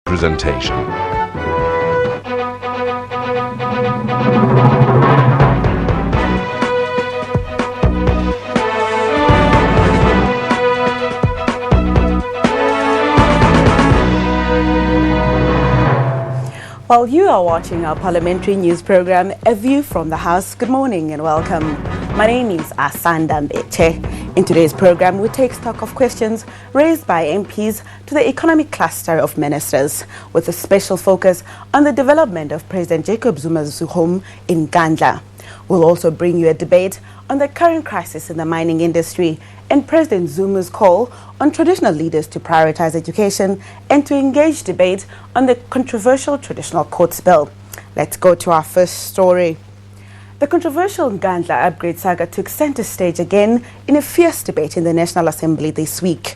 presentation. While you are watching our parliamentary news program, A View from the House, good morning and welcome. My name is Asanda Mbeche. In today's program, we take stock of questions raised by MPs to the economic cluster of ministers, with a special focus on the development of President Jacob Zuma's home in Nkandla. We'll also bring you a debate on the current crisis in the mining industry and President Zuma's call on traditional leaders to prioritize education and to engage debate on the controversial Traditional Courts Bill. Let's go to our first story. The controversial Nkandla upgrade saga took center stage again in a fierce debate in the National Assembly this week.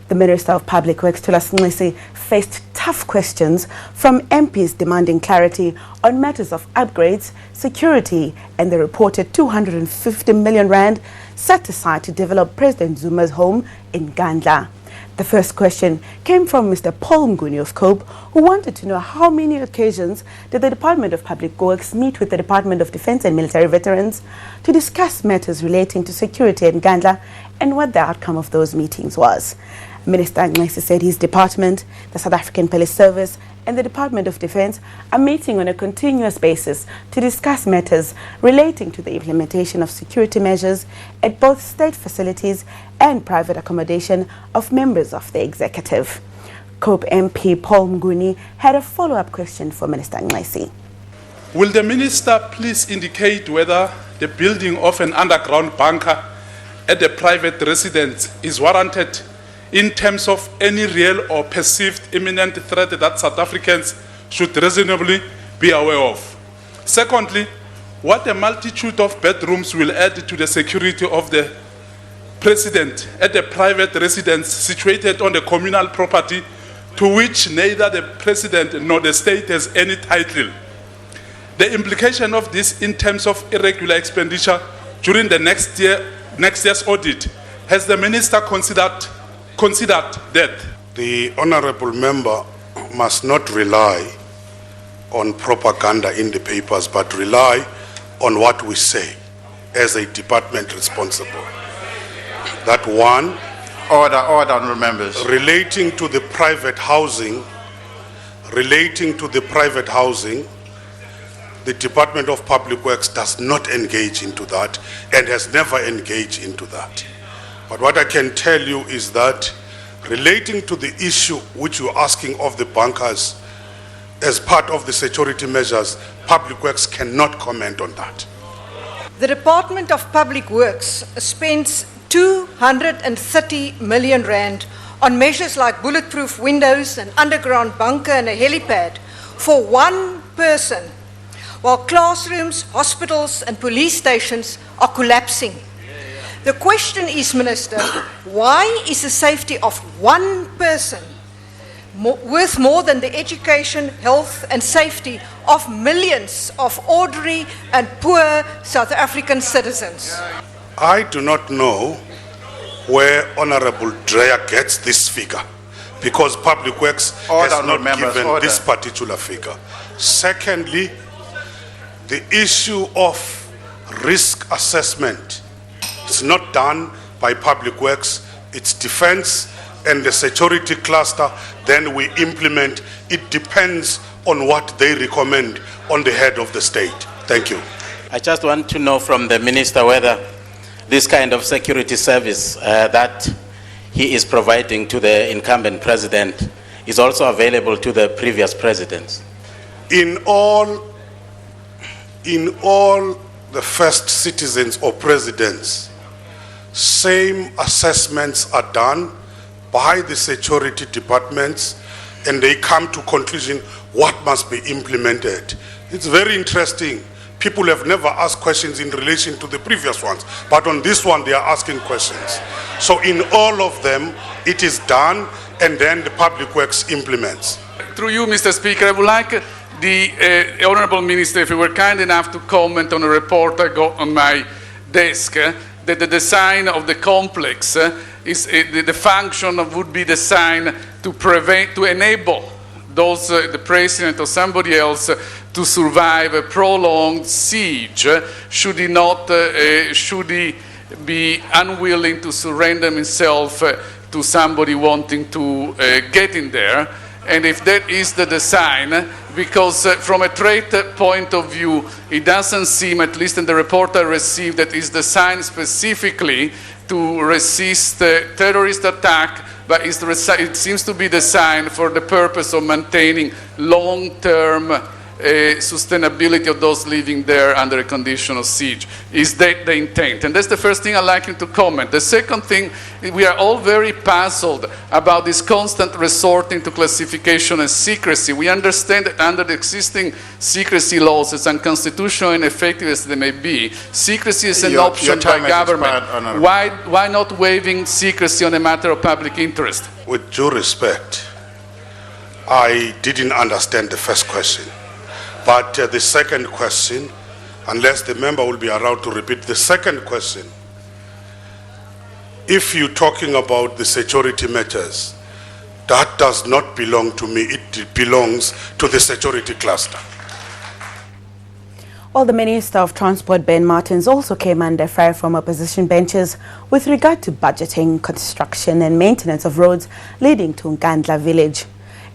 The Minister of Public Works, Thulas Nxesi, faced tough questions from MPs demanding clarity on matters of upgrades, security, and the reported 250 million rand set aside to develop President Zuma's home in Nkandla. The first question came from Mr. Paul Mnguni of COPE, who wanted to know how many occasions did the Department of Public Works meet with the Department of Defense and Military Veterans to discuss matters relating to security in Nkandla and what the outcome of those meetings was. Minister Nxesi said his department, the South African Police Service, and the Department of Defense are meeting on a continuous basis to discuss matters relating to the implementation of security measures at both state facilities and private accommodation of members of the executive. COPE MP Paul Mnguni had a follow-up question for Minister Nxesi. Will the minister please indicate whether the building of an underground bunker at the private residence is warranted in terms of any real or perceived imminent threat that South Africans should reasonably be aware of? Secondly, what a multitude of bedrooms will add to the security of the president at the private residence situated on the communal property to which neither the president nor the state has any title? The implication of this in terms of irregular expenditure during the next year's audit, has the minister considered that? The honorable member must not rely on propaganda in the papers, but rely on what we say as a department responsible. That one, Order, members. relating to the private housing, the Department of Public Works does not engage into that and has never engaged into that. But what I can tell you is that relating to the issue which you're asking of the bunkers as part of the security measures, Public Works cannot comment on that. The Department of Public Works spends 230 million rand on measures like bulletproof windows, an underground bunker and a helipad for one person, while classrooms, hospitals and police stations are collapsing. The question is, Minister, why is the safety of one person worth more than the education, health and safety of millions of ordinary and poor South African citizens? I do not know where Honorable Dreyer gets this figure, because Public Works has not given this particular figure. Secondly, the issue of risk assessment is not done by Public Works, it's defense and the security cluster, then we implement. It depends on what they recommend on the head of the state. Thank you. I just want to know from the minister whether this kind of security service that he is providing to the incumbent president is also available to the previous presidents. In all the first citizens or presidents, same assessments are done by the security departments and they come to conclusion what must be implemented. It's very interesting. People have never asked questions in relation to the previous ones, but on this one they are asking questions. So in all of them it is done and then the Public Works implements. Through you, Mr. Speaker, I would like the Honourable Minister, if you were kind enough to comment on a report I got on my desk, that the design of the complex is the function would be designed to enable the president or somebody else to survive a prolonged siege, should he be unwilling to surrender himself to somebody wanting to get in there? And if that is the design, because from a threat point of view, it doesn't seem, at least in the report I received, that is designed specifically to resist terrorist attack, but it seems to be designed for the purpose of maintaining long-term sustainability of those living there under a condition of siege. Is that the intent? And that's the first thing I'd like you to comment. The second thing, we are all very puzzled about this constant resorting to classification and secrecy. We understand that under the existing secrecy laws, as unconstitutional and ineffective as they may be, secrecy is an option by government. Why not waiving secrecy on a matter of public interest? With due respect, I didn't understand the first question. But the second question, unless the member will be allowed to repeat the second question, if you're talking about the security matters, that does not belong to me, it belongs to the security cluster. Well, the Minister of Transport, Ben Martins, also came under fire from opposition benches with regard to budgeting, construction and maintenance of roads leading to Nkandla village.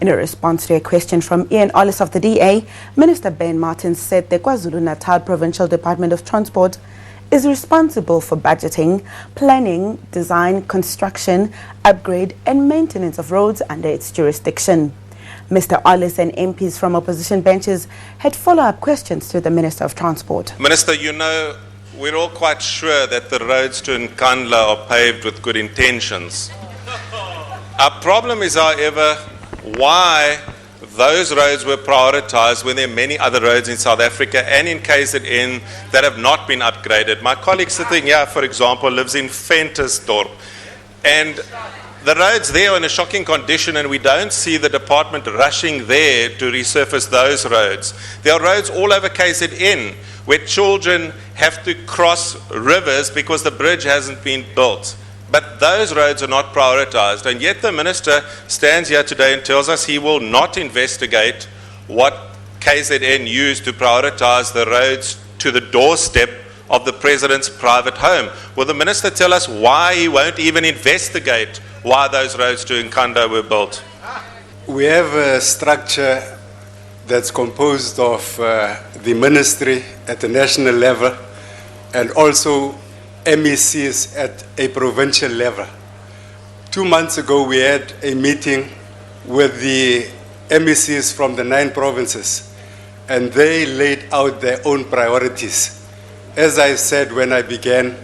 In a response to a question from Ian Ollis of the DA, Minister Ben Martins said the KwaZulu-Natal Provincial Department of Transport is responsible for budgeting, planning, design, construction, upgrade and maintenance of roads under its jurisdiction. Mr. Ollis and MPs from opposition benches had follow-up questions to the Minister of Transport. Minister, you know, we're all quite sure that the roads to Nkandla are paved with good intentions. Our problem is, however, why those roads were prioritized when there are many other roads in South Africa and in KZN that have not been upgraded. My colleague sitting here, for example, lives in Ventersdorp, and the roads there are in a shocking condition, and we don't see the department rushing there to resurface those roads. There are roads all over KZN where children have to cross rivers because the bridge hasn't been built. But those roads are not prioritized, and yet the minister stands here today and tells us he will not investigate what KZN used to prioritize the roads to the doorstep of the president's private home. Will the minister tell us why he won't even investigate why those roads to Nkandla were built? We have a structure that's composed of the ministry at the national level and also MECs at a provincial level. 2 months ago, we had a meeting with the MECs from the 9 provinces, and they laid out their own priorities. As I said when I began,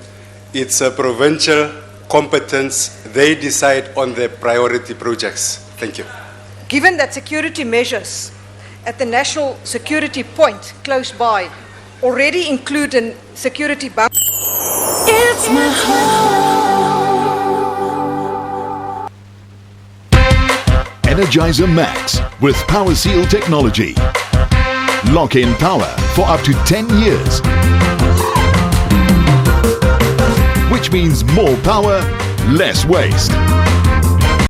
it's a provincial competence. They decide on their priority projects. Thank you. Given that security measures at the national security point close by already include a security bump. It's my home. Energizer Max with Power Seal technology. Lock in power for up to 10 years. Which means more power, less waste.